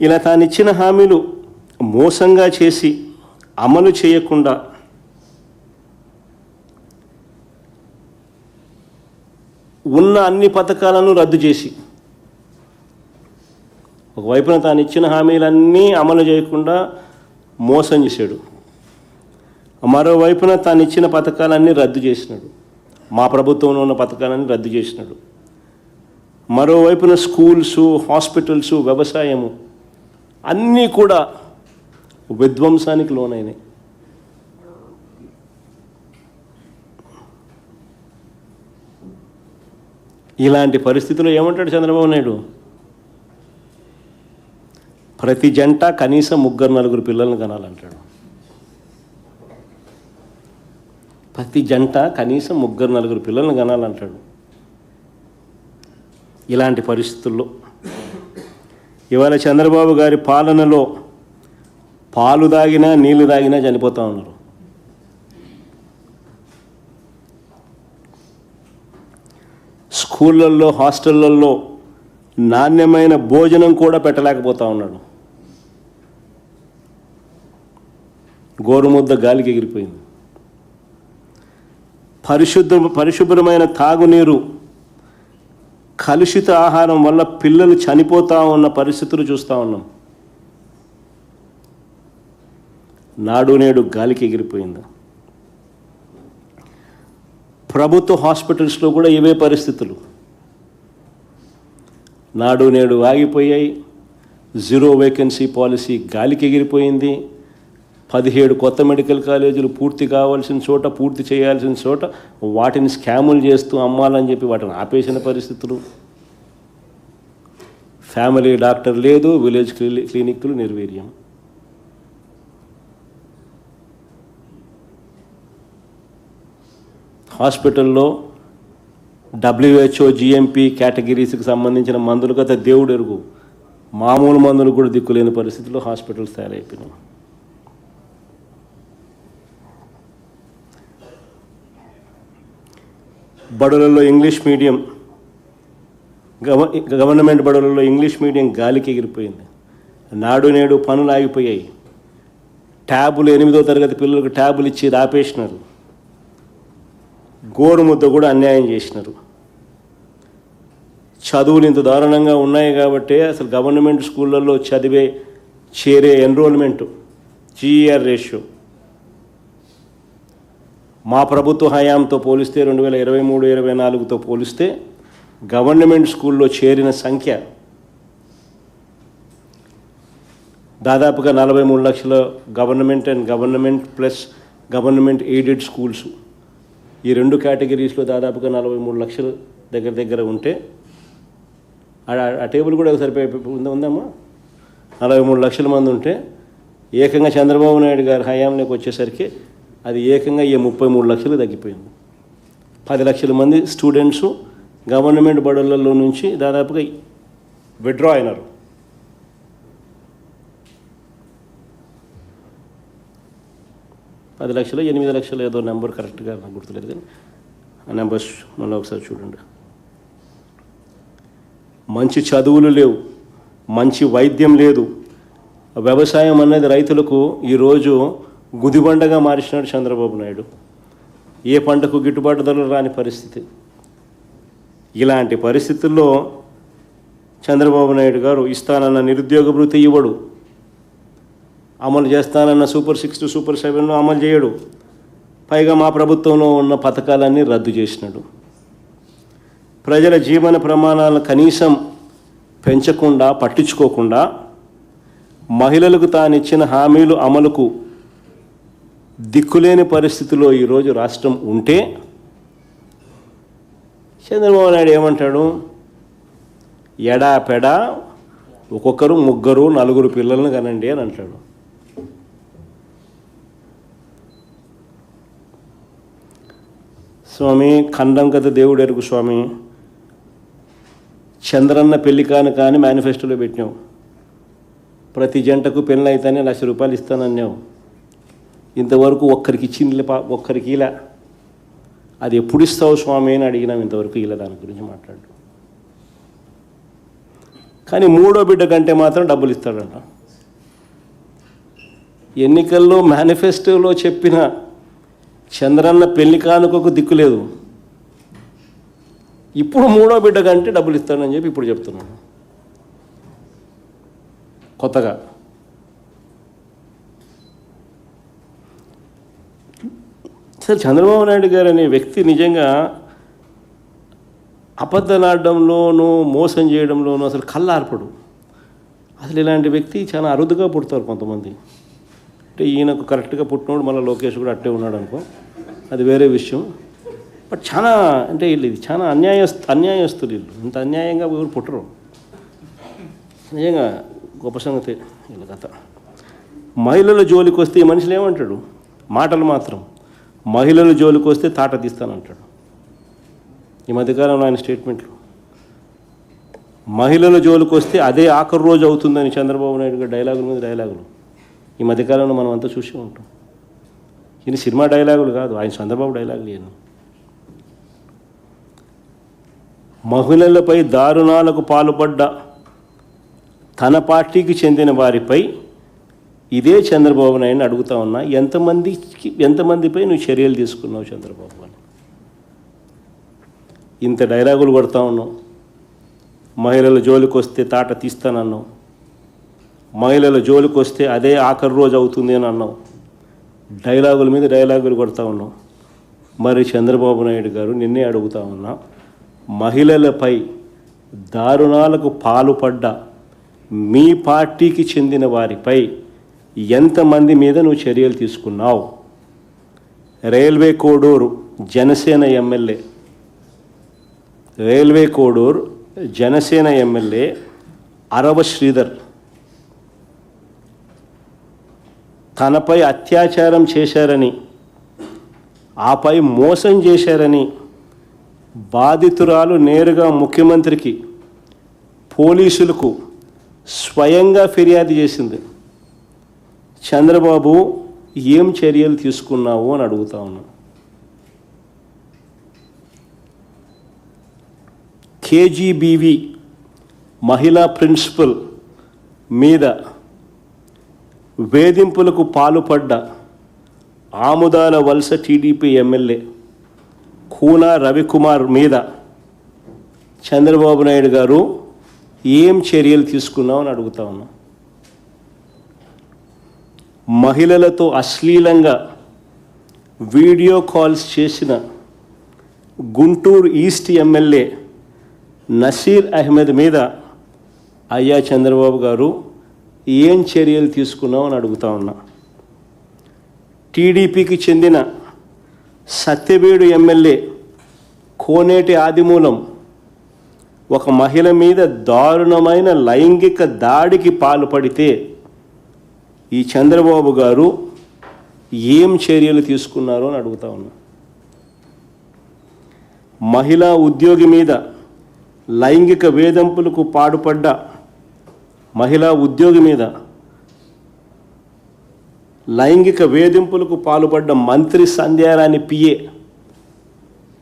ఇలా తానిచ్చిన హామీలు మోసంగా చేసి అమలు చేయకుండా ఉన్న అన్ని పథకాలను రద్దు చేసి, ఒకవైపున తాను ఇచ్చిన హామీలన్నీ అమలు చేయకుండా మోసం చేశాడు, మరోవైపున తాను ఇచ్చిన పథకాలన్నీ రద్దు చేసినాడు, మా ప్రభుత్వంలో ఉన్న పథకాలన్నీ రద్దు చేసినాడు, మరోవైపున స్కూల్సు, హాస్పిటల్సు, వ్యవసాయము అన్నీ కూడా విధ్వంసానికి లోనైనాయి. ఇలాంటి పరిస్థితుల్లో ఏమంటాడు చంద్రబాబు నాయుడు? ప్రతి జంట కనీసం 3-4 పిల్లలను కనాలంటాడు. ప్రతి జంట కనీసం 3-4 పిల్లలను కనాలంటాడు. ఇలాంటి పరిస్థితుల్లో ఇవాళ చంద్రబాబు గారి పాలనలో పాలు తాగినా నీళ్లు తాగినా చనిపోతూ ఉన్నారు. స్కూళ్ళల్లో, హాస్టళ్ళల్లో నాణ్యమైన భోజనం కూడా పెట్టలేకపోతూ ఉన్నాడు. గోరుముద్ద గాలికి ఎగిరిపోయింది. పరిశుభ్రమైన తాగునీరు, కలుషిత ఆహారం వల్ల పిల్లలు చనిపోతూ ఉన్న పరిస్థితులు చూస్తూ ఉన్నాం. నాడు నేడు గాలికి ఎగిరిపోయింది. ప్రభుత్వ హాస్పిటల్స్లో కూడా ఇవే పరిస్థితులు. నాడు నేడు ఆగిపోయాయి. 0 వేకెన్సీ పాలసీ గాలికి ఎగిరిపోయింది. 17 కొత్త మెడికల్ కాలేజీలు పూర్తి కావాల్సిన చోట, పూర్తి చేయాల్సిన చోట వాటిని స్కాములు చేస్తూ అమ్మాలని చెప్పి వాటిని ఆపేసిన పరిస్థితులు. ఫ్యామిలీ డాక్టర్ లేదు, విలేజ్ క్లినిక్లు నిర్వీర్యం. హాస్పిటల్లో WHO, GMP కేటగిరీస్కి సంబంధించిన మందులు కదా దేవుడు ఎరుగు, మామూలు మందులు కూడా దిక్కులేని పరిస్థితుల్లో హాస్పిటల్స్ తయారైపోయినాయి. బడులలో ఇంగ్లీష్ మీడియం, గవర్నమెంట్ బడులలో ఇంగ్లీష్ మీడియం గాలికి ఎగిరిపోయింది. నాడు నేడు పనులు ఆగిపోయాయి. ట్యాబులు 8వ తరగతి పిల్లలకు ట్యాబులు ఇచ్చి ఆపేసినారు. గోరుముద్ద కూడా అన్యాయం చేసినారు. చదువులు ఇంత దారుణంగా ఉన్నాయి కాబట్టి అసలు గవర్నమెంట్ స్కూళ్ళల్లో చేరే ఎన్రోల్మెంటు, GER రేషియో మా ప్రభుత్వ హయాంతో పోలిస్తే 2023-24తో పోలిస్తే గవర్నమెంట్ స్కూల్లో చేరిన సంఖ్య దాదాపుగా 43 లక్షల government and government plus government aided schools, ఈ 2 కేటగిరీస్లో దాదాపుగా 43 లక్షలు దగ్గర ఉంటే, ఆ టేబుల్ కూడా ఉందమ్మా, 43 లక్షల మంది ఉంటే ఏకంగా చంద్రబాబు నాయుడు గారి హయాంలోకి వచ్చేసరికి అది ఏకంగా 33 లక్షలు తగ్గిపోయింది. 10 లక్షల మంది స్టూడెంట్స్ గవర్నమెంట్ బడులలో నుంచి దాదాపుగా విత్డ్రా అయినారు. పది లక్షలు 8 లక్షలు ఏదో నెంబర్ కరెక్ట్గా నాకు గుర్తులేదు, కానీ ఆ నెంబర్స్ మళ్ళీ ఒకసారి చూడండి. మంచి చదువులు లేవు, మంచి వైద్యం లేదు. వ్యవసాయం అనేది రైతులకు ఈరోజు గుదిబండగా మార్చినాడు చంద్రబాబు నాయుడు. ఏ పంటకు గిట్టుబాటు ధరలు రాని పరిస్థితి. ఇలాంటి పరిస్థితుల్లో చంద్రబాబు నాయుడు గారు ఇస్తానన్న నిరుద్యోగ భృతి ఇవ్వడు, అమలు చేస్తానన్న సూపర్ 6 to సూపర్ 7 అమలు చేయడు. పైగా మా ప్రభుత్వంలో ఉన్న పథకాలన్నీ రద్దు చేసినాడు. ప్రజల జీవన ప్రమాణాలను కనీసం పెంచకుండా, పట్టించుకోకుండా, మహిళలకు తానిచ్చిన హామీలు అమలుకు దిక్కులేని పరిస్థితిలో ఈరోజు రాష్ట్రం ఉంటే చంద్రబాబు నాయుడు ఏమంటాడు? ఎడాపెడా ఒక్కొక్కరు 3, 4 పిల్లలను కనండి అని అంటాడు. స్వామి, ఖండం కథ దేవుడు ఎరుగు స్వామి. చంద్రన్న పెళ్లి కానీ మేనిఫెస్టోలో పెట్టినావు. ప్రతి జంటకు పెళ్ళి అయితేనే ₹1,00,000 ఇస్తానన్నావు. ఇంతవరకు ఒక్కరికి ఇలా. అది ఎప్పుడు ఇస్తావు స్వామి అని అడిగినాం. ఇంతవరకు ఇలా దాని గురించి మాట్లాడు. కానీ మూడో బిడ్డ కంటే మాత్రం డబ్బులు ఇస్తాడంట. ఎన్నికల్లో మేనిఫెస్టోలో చెప్పిన చంద్రన్న పెళ్లి కానుకకు దిక్కులేదు, ఇప్పుడు మూడో బిడ్డ కంటే డబ్బులు ఇస్తాడని చెప్పి ఇప్పుడు చెప్తున్నాను కొత్తగా. అసలు చంద్రబాబు నాయుడు గారు అనే వ్యక్తి నిజంగా అబద్ధనాడడంలోనూ మోసం చేయడంలోనూ అసలు కళ్ళార్పడు. అసలు ఇలాంటి వ్యక్తి చాలా అరుదుగా పుడతారు కొంతమంది. అంటే ఈయనకు కరెక్ట్గా పుట్టినోడు మళ్ళీ లోకేష్ కూడా అట్టే ఉన్నాడు అనుకో, అది వేరే విషయం. బట్ చాలా అంటే ఇది చాలా అన్యాయస్తులు వీళ్ళు. ఇంత అన్యాయంగా ఎవరు పుట్టరు. నిజంగా గొప్ప సంగతి వీళ్ళ కథ. మహిళల జోలికి వస్తే ఈ మనుషులు ఏమంటాడు, మాటలు మాత్రం మహిళల జోలికి వస్తే తాట తీస్తానంటాడు. ఈ మధ్యకాలంలో ఆయన స్టేట్మెంట్లు మహిళల జోలికి వస్తే అదే ఆఖరి రోజు అవుతుందని చంద్రబాబు నాయుడు గారు డైలాగుల మీద డైలాగులు ఈ మధ్యకాలంలో మనం అంతా చూసే ఉంటాం. ఈయన సినిమా డైలాగులు కాదు, ఆయన చంద్రబాబు డైలాగులు ఈయన. మహిళలపై దారుణాలకు పాల్పడ్డ తన పార్టీకి చెందిన వారిపై ఇదే చంద్రబాబు నాయుడిని అడుగుతా ఉన్నా, ఎంతమందిపై నువ్వు చర్యలు తీసుకున్నావు చంద్రబాబు అని. ఇంత డైలాగులు కొడతా ఉన్నావు. మహిళల జోలికి వస్తే తాట తీస్తానన్నావు, మహిళల జోలికి వస్తే అదే ఆఖరి రోజు అవుతుంది అని అన్నావు. డైలాగుల మీద డైలాగులు కొడతా ఉన్నావు. మరి చంద్రబాబు నాయుడు గారు నిన్నే అడుగుతా ఉన్నా, మహిళలపై దారుణాలకు పాల్పడ్డ మీ పార్టీకి చెందిన వారిపై ఎంతమంది మీద నువ్వు చర్యలు తీసుకున్నావు? రైల్వే కోడూరు జనసేన ఎమ్మెల్యే అరవ శ్రీధర్ తనపై అత్యాచారం చేశారని, ఆపై మోసం చేశారని బాధితురాలు నేరుగా ముఖ్యమంత్రికి పోలీసులకు స్వయంగా ఫిర్యాదు చేసింది. చంద్రబాబు ఏం చర్యలు తీసుకున్నావు అని అడుగుతా ఉన్నా. కేజీబీవీ మహిళా ప్రిన్సిపల్ మీద వేధింపులకు పాల్పడ్డ ఆముదాల వలస టీడీపీ ఎమ్మెల్యే కూన రవికుమార్ మీద చంద్రబాబు నాయుడు గారు ఏం చర్యలు తీసుకున్నావు అని అడుగుతా ఉన్నా. మహిళలతో అశ్లీలంగా వీడియో కాల్స్ చేసిన గుంటూరు ఈస్ట్ ఎమ్మెల్యే నసీర్ అహ్మద్ మీద అయ్యా చంద్రబాబు గారు ఏం చర్యలు తీసుకున్నావు అని అడుగుతా ఉన్నా. టీడీపీకి చెందిన సత్యవేడు ఎమ్మెల్యే కోనేటి ఆదిమూలం ఒక మహిళ మీద దారుణమైన లైంగిక దాడికి పాల్పడితే ఈ చంద్రబాబు గారు ఏం చర్యలు తీసుకున్నారో అని అడుగుతా ఉన్నా. మహిళా ఉద్యోగి మీద లైంగిక వేధింపులకు పాల్పడ్డ మహిళా ఉద్యోగి మీద లైంగిక వేధింపులకు పాల్పడ్డ మంత్రి సంధ్యారాణి పిఏ,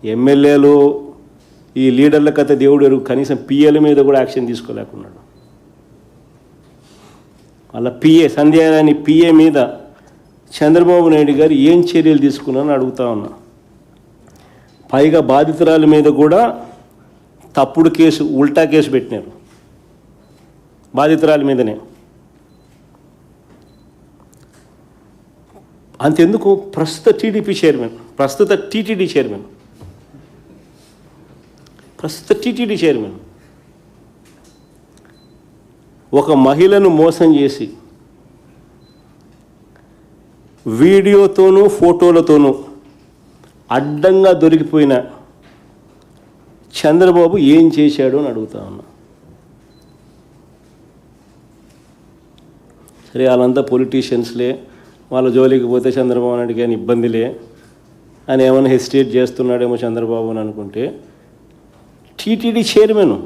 ఎమ్మెల్యేలు ఈ లీడర్ల కథ దేవుడు ఎరుగు, కనీసం పిఏల మీద కూడా యాక్షన్ తీసుకోలేకున్నాడు. వాళ్ళ పిఏ సంధ్యారాణి పిఏ మీద చంద్రబాబు నాయుడు గారు ఏం చర్యలు తీసుకున్నారని అడుగుతా ఉన్నా. పైగా బాధితురాల మీద కూడా తప్పుడు కేసు, ఉల్టా కేసు పెట్టినారు బాధితురాల మీదనే. అంతెందుకు ప్రస్తుత టీడీపీ చైర్మన్, ప్రస్తుత టీటీడీ చైర్మన్ ఒక మహిళను మోసం చేసి వీడియోతోనూ ఫోటోలతోనూ అడ్డంగా దొరికిపోయిన చంద్రబాబు ఏం చేశాడు అని అడుగుతా ఉన్నా. సరే, వాళ్ళంతా పొలిటీషియన్స్లే, వాళ్ళ జోలికి పోతే చంద్రబాబు నాయుడికి అని ఇబ్బందిలే అని ఏమైనా హెసిటేట్ చేస్తున్నాడేమో చంద్రబాబు అని అనుకుంటే, టీటీడీ చైర్మన్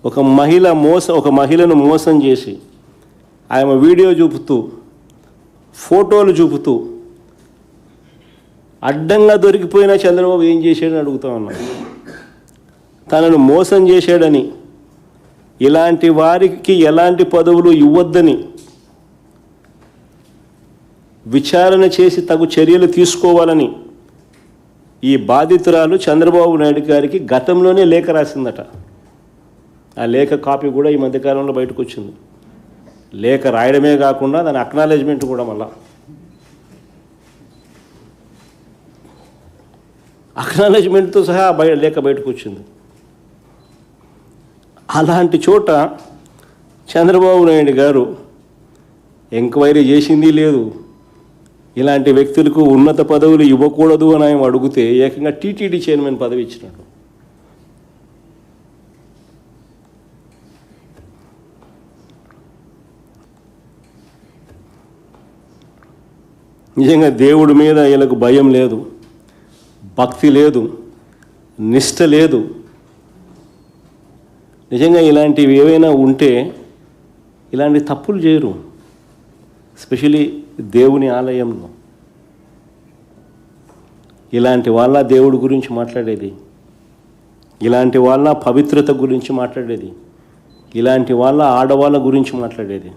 ఒక మహిళను మోసం చేసి ఆమె వీడియో చూపుతూ ఫోటోలు చూపుతూ అడ్డంగా దొరికిపోయిన చంద్రబాబు ఏం చేశాడని అడుగుతా ఉన్నాను. తనను మోసం చేశాడని, ఇలాంటి వారికి ఎలాంటి పదవులు ఇవ్వద్దని విచారణ చేసి తగు చర్యలు తీసుకోవాలని ఈ బాధితురాలు చంద్రబాబు నాయుడు గారికి గతంలోనే లేఖ రాసిందట. ఆ లేఖ కాపీ కూడా ఈ మధ్యకాలంలో బయటకు వచ్చింది. లేఖ రాయడమే కాకుండా దాని అక్నాలెడ్జ్మెంట్ కూడా మళ్ళా అక్నాలెడ్జ్మెంట్తో సహా లేఖ బయటకు వచ్చింది. అలాంటి చోట చంద్రబాబు నాయుడు గారు ఎంక్వైరీ చేసింది లేదు. ఇలాంటి వ్యక్తులకు ఉన్నత పదవులు ఇవ్వకూడదు అని ఆయన అడిగితే ఏకంగా టీటీడీ చైర్మన్ పదవి ఇచ్చినాడు. నిజంగా దేవుడి మీద వీళ్ళకు భయం లేదు, భక్తి లేదు, నిష్ఠ లేదు. నిజంగా ఇలాంటివి ఏవైనా ఉంటే ఇలాంటి తప్పులు చేయరు. ఎస్పెషలీ దేవుని ఆలయంలో ఇలాంటి వాళ్ళ దేవుడి గురించి మాట్లాడేది, ఇలాంటి వాళ్ళ పవిత్రత గురించి మాట్లాడేది, ఇలాంటి వాళ్ళ ఆడవాళ్ళ గురించి మాట్లాడేది.